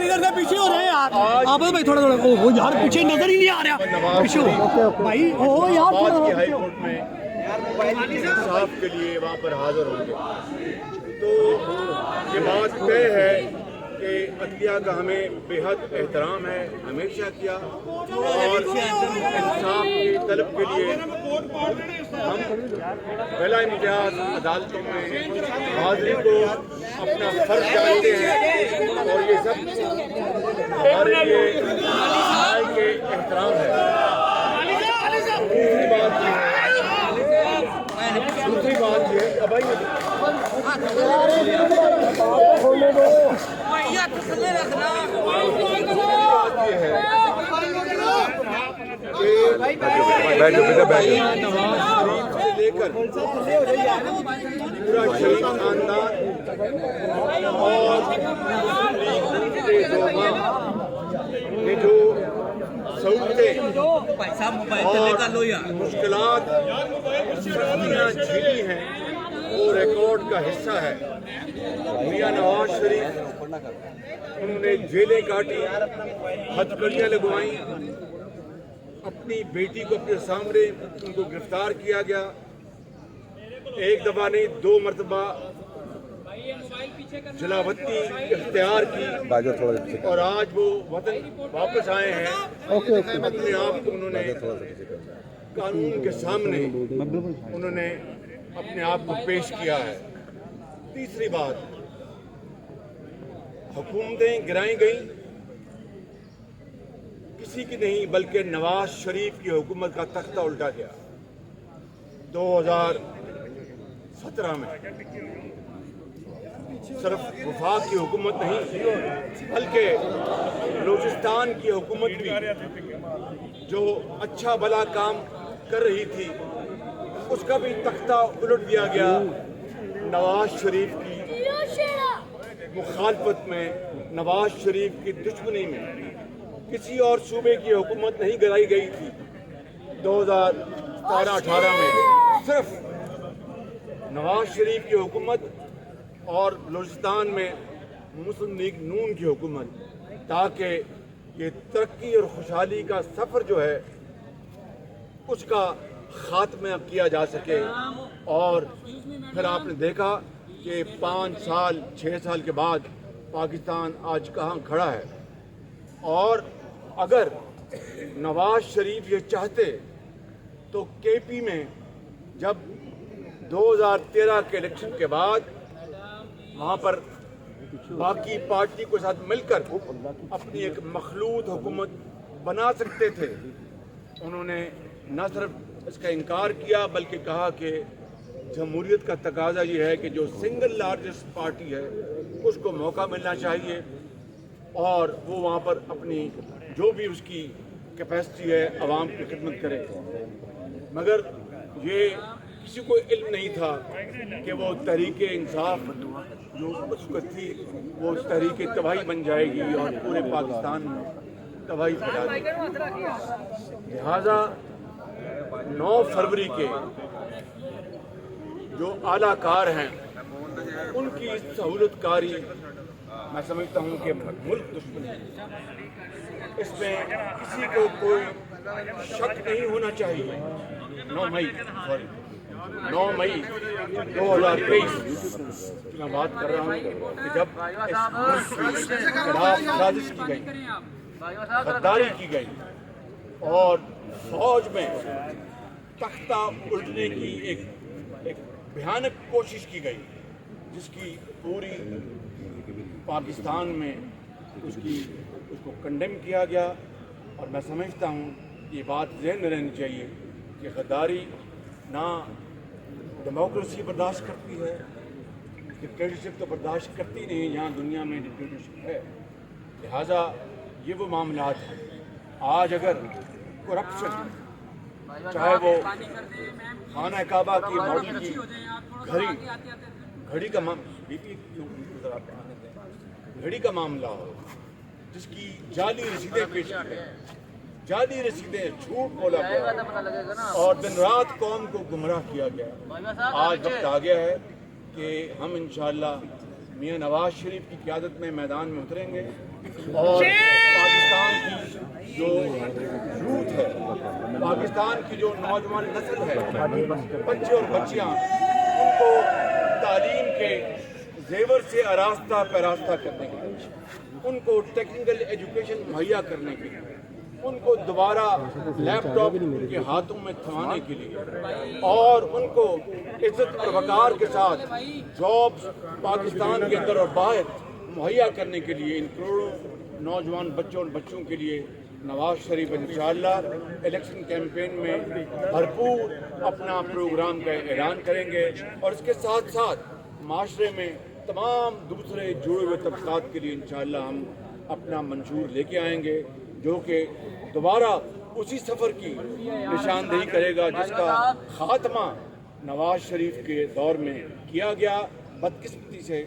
ادھر سے پیچھے ہو رہے ہیں یار. آپ بھائی تھوڑا تھوڑا وہ یار پیچھے نظر ہی نہیں آ رہا. پیچھے ہو بھائی. ہو یار ہائی کورٹ میں انصاف کے لیے وہاں پر حاضر ہوں گے. تو یہ بات طے ہے کہ عدلیہ کا ہمیں بے حد احترام ہے, ہمیشہ کیا, اور انصاف کی طلب کے لیے ہم پہلا امتیاز عدالتوں میں حاضری کو اپنا فرض جانتے ہیں, اور یہ سب ہمارے لیے رائے کے احترام ہے. دوسری بات یہ لے کر پورا شریف خاندان اور یہ جو سہولتیں اور مشکلات جھیلی ہیں وہ ریکارڈ کا حصہ ہے. میاں نواز شریف انہوں نے جیلیں کاٹی, ہتھکڑیاں لگوائیں, اپنی بیٹی کو اپنے سامنے ان کو گرفتار کیا گیا, ایک دفعہ نہیں 2 مرتبہ جلاوطنی اختیار کی, اور آج وہ وطن واپس آئے ہیں. اپنے آپ کو انہوں نے قانون کے سامنے انہوں نے اپنے آپ کو پیش کیا ہے. تیسری بات, حکومتیں گرائیں گئیں, کسی کی نہیں بلکہ نواز شریف کی حکومت کا تختہ الٹا گیا. 2017 میں صرف وفاق کی حکومت نہیں بلکہ بلوچستان کی حکومت بھی جو اچھا بھلا کام کر رہی تھی اس کا بھی تختہ الٹ دیا گیا. نواز شریف کی مخالفت میں, نواز شریف کی دشمنی میں کسی اور صوبے کی حکومت نہیں گرائی گئی تھی. 2017-18 میں صرف نواز شریف کی حکومت اور بلوچستان میں مسلم لیگ نون کی حکومت, تاکہ یہ ترقی اور خوشحالی کا سفر جو ہے اس کا خاتمہ کیا جا سکے. اور پھر آپ نے دیکھا کہ 5 سال 6 سال کے بعد پاکستان آج کہاں کھڑا ہے. اور اگر نواز شریف یہ چاہتے تو کے پی میں جب 2013 کے الیکشن کے بعد وہاں پر باقی پارٹی کے ساتھ مل کر اپنی ایک مخلوط حکومت بنا سکتے تھے. انہوں نے نہ صرف اس کا انکار کیا بلکہ کہا کہ جمہوریت کا تقاضا یہ ہے کہ جو سنگل لارجسٹ پارٹی ہے اس کو موقع ملنا چاہیے, اور وہ وہاں پر اپنی جو بھی اس کی کیپیسٹی ہے عوام کی خدمت کرے. مگر یہ کسی کو علم نہیں تھا کہ وہ تحریک انصاف جو اس وقت تھی وہ تحریک تباہی بن جائے گی اور پورے پاکستان میں تباہی پھیلا دے گی. لہٰذا 9 فروری کے جو اعلیٰ کار ہیں ان کی سہولت کاری میں سمجھتا ہوں کہ ملک دشمن ہے. اس میں کسی کو کوئی شک نہیں ہونا چاہیے. 9 مئی 2023 میں بات کر رہا ہوں کہ جب اس ملک کے خلاف سازش کی گئی, غداری کی گئی اور فوج میں تختہ الٹنے کی ایک بھیانک کوشش کی گئی جس کی پوری پاکستان میں اس کو کنڈیم کیا گیا. اور میں سمجھتا ہوں یہ بات ذہن میں رہنی چاہیے کہ غداری نہ ڈیموکریسی برداشت کرتی ہے, ڈکٹیٹرشپ تو برداشت کرتی نہیں, یہاں دنیا میں ڈکٹیٹرشپ ہے. لہٰذا یہ وہ معاملات ہیں. آج اگر کرپشن چاہے وہ خانہ کعبہ کی ماڈل کی گھڑی کا گھڑی کا معاملہ ہو جس کی جعلی رسیدیں پیش کی گئی، جعلی رسیدیں، جھوٹ بولا گیا اور دن رات قوم کو گمراہ کیا گیا۔ آج وقت آ گیا ہے کہ ہم انشاءاللہ میاں نواز شریف کی قیادت میں میدان میں اتریں گے اور پاکستان کی جو یوتھ ہے، پاکستان کی جو نوجوان نسل ہے، بچے اور بچیاں، ان کو تعلیم کے زیور سے آراستہ پیراستہ کرنے کے لیے، ان کو ٹیکنیکل ایجوکیشن مہیا کرنے کے لیے، ان کو دوبارہ لیپ ٹاپ کے ہاتھوں میں تھمانے کے لیے اور ان کو عزت اور وقار کے ساتھ جابس پاکستان کے اندر اور باہر مہیا کرنے کے لیے ان کروڑوں نوجوان بچوں اور بچوں کے لیے نواز شریف انشاءاللہ الیکشن کیمپین میں بھرپور اپنا پروگرام کا اعلان کریں گے اور اس کے ساتھ ساتھ معاشرے میں تمام دوسرے جڑے ہوئے طبقات کے لیے انشاءاللہ ہم اپنا منشور لے کے آئیں گے جو کہ دوبارہ اسی سفر کی نشاندہی کرے گا جس کا خاتمہ نواز شریف کے دور میں کیا گیا۔ بدقسمتی سے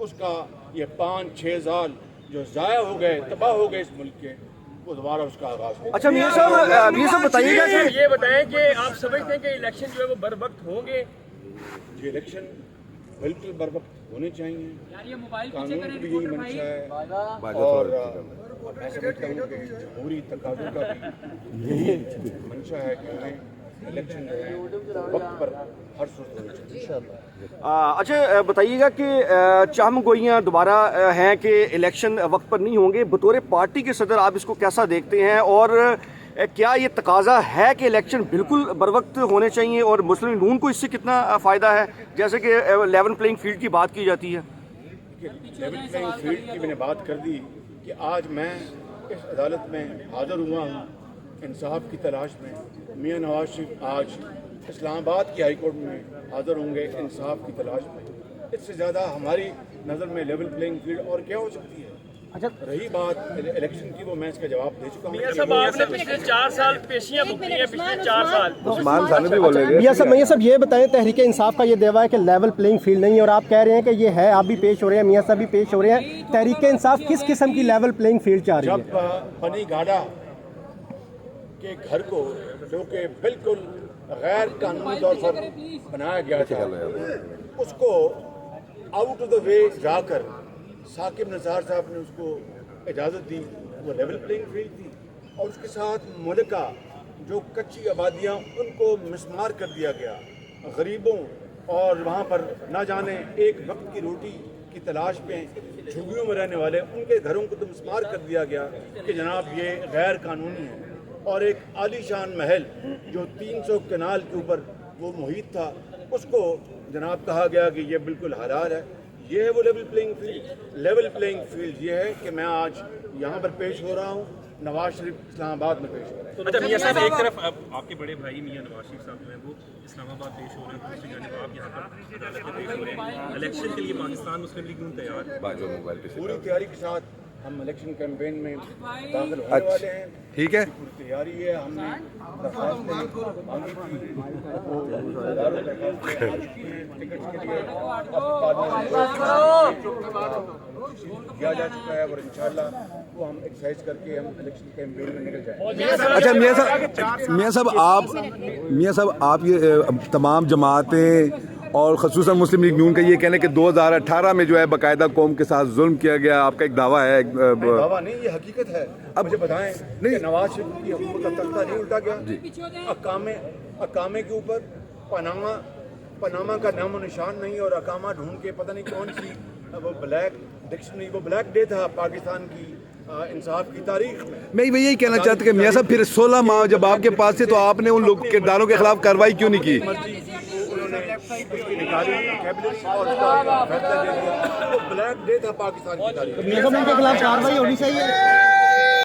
اس کا یہ 5-6 سال جو ضائع ہو گئے، تباہ ہو گئے اس ملک کے، وہ دوبارہ اس کا آغاز ہو۔ اچھا میاں صاحب بتائیے گا، یہ بتائیں کہ آپ سمجھتے ہیں کہ الیکشن جو ہے وہ بر وقت ہوں گے؟ یہ الیکشن بالکل بر وقت ہونے چاہیے، قانون کی بھی یہی منشا ہے اور میں سمجھتا ہوں کہ جمہوری تقاضوں کا بھی یہی منشا ہے کہ ہمیں الیکشن جو ہے وقت پر ہر صورت ہونی چاہیے۔ اچھا بتائیے گا کہ چہم گوئیاں دوبارہ ہیں کہ الیکشن وقت پر نہیں ہوں گے، بطور پارٹی کے صدر آپ اس کو کیسا دیکھتے ہیں اور کیا یہ تقاضا ہے کہ الیکشن بالکل بر وقت ہونے چاہیے اور مسلم نون کو اس سے کتنا فائدہ ہے، جیسے کہ لیول پلینگ فیلڈ کی بات کی جاتی ہے؟ لیول پلینگ فیلڈ کی میں نے بات کر دی کہ آج میں اس عدالت میں حاضر ہوا ہوں انصاف کی تلاش میں۔ میاں نواز شریف آج اسلام آباد کی ہائی کورٹ میں حاضر ہوں گے انصاف کی تلاش میں۔ اس سے زیادہ ہماری نظر میں لیول پلینگ فیلڈ اور کیا ہو سکتی ہے؟ رہی بات الیکشن کی، وہ میں اس کا جواب دے چکا ہوں۔ میاں صاحب آپ نے پچھلے 4 سال پیشیاں بکی ہیں، پچھلے 4 سال۔ میاں صاحب یہ بتائیں، تحریک انصاف کا یہ دعویٰ ہے کہ لیول پلینگ فیلڈ نہیں ہے اور آپ کہہ رہے ہیں کہ یہ ہے، آپ بھی پیش ہو رہے ہیں، میاں صاحب بھی پیش ہو رہے ہیں، تحریک انصاف کس قسم کی لیول پلینگ فیلڈ چاہ رہی ہے؟ جب بنی گاڑا کے گھر کو جو کہ بالکل غیر قانونی طور پر بنایا گیا تھا، اس کو آؤٹ آف دا وے جا کر ثاقب نثار صاحب نے اس کو اجازت دی، وہ لیول پلینگ فیلڈ تھی، اور اس کے ساتھ ملکہ جو کچی آبادیاں ان کو مسمار کر دیا گیا، غریبوں اور وہاں پر نہ جانے ایک وقت کی روٹی کی تلاش میں جھگیوں میں رہنے والے ان کے گھروں کو تو مسمار کر دیا گیا کہ جناب یہ غیر قانونی ہے، اور ایک عالی شان محل جو 300 کنال کے اوپر وہ محیط تھا اس کو جناب کہا گیا کہ یہ بالکل حلال ہے۔ یہ ہے وہ level playing field. Level playing field یہ ہے کہ میں آج یہاں پر پیش ہو رہا ہوں، نواز شریف اسلام آباد میں پیش ہو رہا ہے۔ اچھا میاں صاحب، ایک طرف آپ کے بڑے بھائی میاں نواز شریف صاحب جو ہیں وہ اسلام آباد پیش ہو رہے ہیں، دوسری جانب آپ یہاں پر عدالت میں پیش ہو رہے ہیں۔ الیکشن کے لیے پاکستان مسلم لیگ نون تیار؟ پوری تیاری کے ساتھ ہم الیکشن کیمپین میں داخل ہونے والے ہیں۔ ٹھیک ہے، پوری تیاری ہے، ہم نے درخواستیں مانگی تھی، وہ ہزاروں درخواستیں آ چکی ہیں ٹکٹس کے لیے، اب کیا جا چکا ہے اور انشاءاللہ وہ ہم ایکسرسائز کر کے ہم الیکشن کیمپین میں نکل جائیں گے۔ اچھا میاں صاحب آپ یہ تمام جماعتیں اور خصوصاً مسلم لیگ نون کا یہ کہنا ہے کہ 2018 میں جو ہے باقاعدہ قوم کے ساتھ ظلم کیا گیا، آپ کا ایک دعویٰ ہے؟ دعویٰ نہیں، یہ حقیقت ہے۔ مجھے بتائیں کہ نواز شریف کی حکومت کا تختہ نہیں الٹا گیا؟ اقامے کے اوپر پاناما کا نام و نشان نہیں، اور اقامہ ڈھونڈ کے پتہ نہیں کون سی وہ بلیک ڈکشنری، وہ بلیک ڈے تھا پاکستان کی انصاف کی تاریخ میں۔ میں یہی کہنا چاہتا کہ میاں صاحب پھر 16 ماہ جب آپ کے پاس تھے تو آپ نے ان لوگ کرداروں کے خلاف کارروائی کیوں نہیں کی؟ انہوں نے اس کی نکالی کیبنٹ اور اس کا فیصلہ دے دیا، وہ بلیک ڈے تھا پاکستان کی تاریخ میں۔ میاں صاحب ان کے خلاف کارروائی ہونی چاہیے۔